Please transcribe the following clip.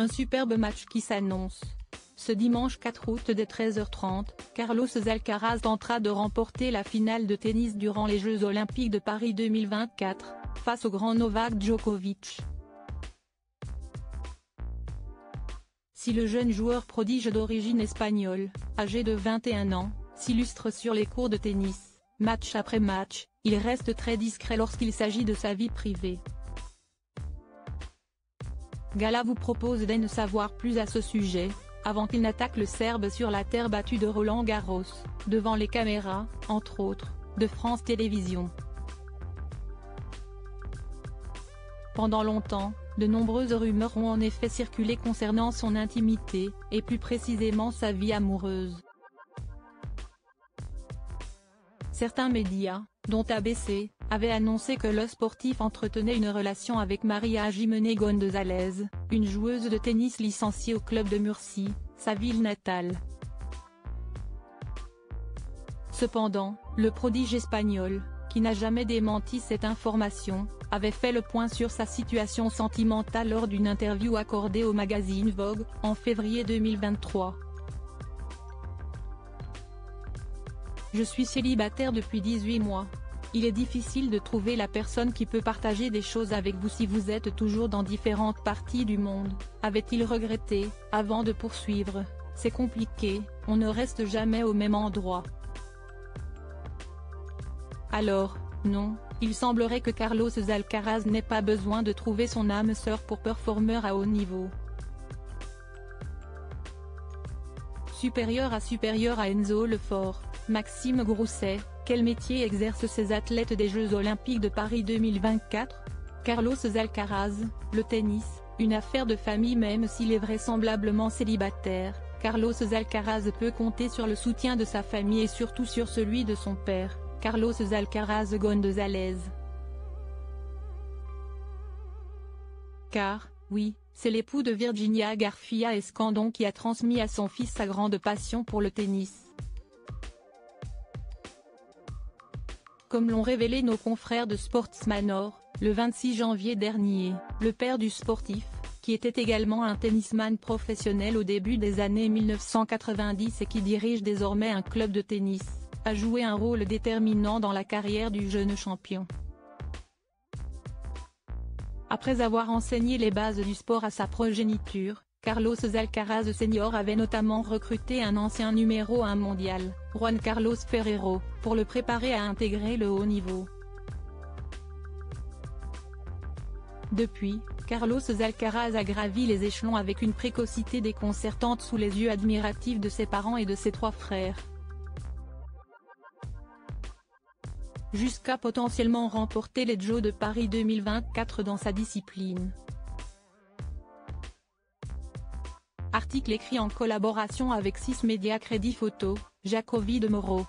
Un superbe match qui s'annonce. Ce dimanche 4 août dès 13h30, Carlos Alcaraz tentera de remporter la finale de tennis durant les Jeux Olympiques de Paris 2024, face au grand Novak Djokovic. Si le jeune joueur prodige d'origine espagnole, âgé de 21 ans, s'illustre sur les courts de tennis, match après match, il reste très discret lorsqu'il s'agit de sa vie privée. Gala vous propose d'en savoir plus à ce sujet, avant qu'il n'attaque le Serbe sur la terre battue de Roland-Garros, devant les caméras, entre autres, de France Télévisions. Pendant longtemps, de nombreuses rumeurs ont en effet circulé concernant son intimité, et plus précisément sa vie amoureuse. Certains médias, dont ABC, avaient annoncé que le sportif entretenait une relation avec María Jiménez González, une joueuse de tennis licenciée au club de Murcie, sa ville natale. Cependant, le prodige espagnol, qui n'a jamais démenti cette information, avait fait le point sur sa situation sentimentale lors d'une interview accordée au magazine Vogue, en février 2023. Je suis célibataire depuis 18 mois. Il est difficile de trouver la personne qui peut partager des choses avec vous si vous êtes toujours dans différentes parties du monde, avait-il regretté, avant de poursuivre. C'est compliqué, on ne reste jamais au même endroit. Alors, non, il semblerait que Carlos Alcaraz n'ait pas besoin de trouver son âme sœur pour performer à haut niveau. Supérieur à Enzo Lefort, Maxime Grousset, quel métier exercent ces athlètes des Jeux Olympiques de Paris 2024 ? Carlos Alcaraz, le tennis, une affaire de famille même s'il est vraisemblablement célibataire, Carlos Alcaraz peut compter sur le soutien de sa famille et surtout sur celui de son père, Carlos Alcaraz González. Car, oui, c'est l'époux de Virginia Garcia Escandón qui a transmis à son fils sa grande passion pour le tennis. Comme l'ont révélé nos confrères de Sportsmanor, le 26 janvier dernier, le père du sportif, qui était également un tennisman professionnel au début des années 1990 et qui dirige désormais un club de tennis, a joué un rôle déterminant dans la carrière du jeune champion. Après avoir enseigné les bases du sport à sa progéniture, Carlos Alcaraz Senior avait notamment recruté un ancien numéro 1 mondial, Juan Carlos Ferrero, pour le préparer à intégrer le haut niveau. Depuis, Carlos Alcaraz a gravi les échelons avec une précocité déconcertante sous les yeux admiratifs de ses parents et de ses 3 frères. Jusqu'à potentiellement remporter les Jeux de Paris 2024 dans sa discipline. Article écrit en collaboration avec 6 médias Crédit Photo, Jacobi de Moro.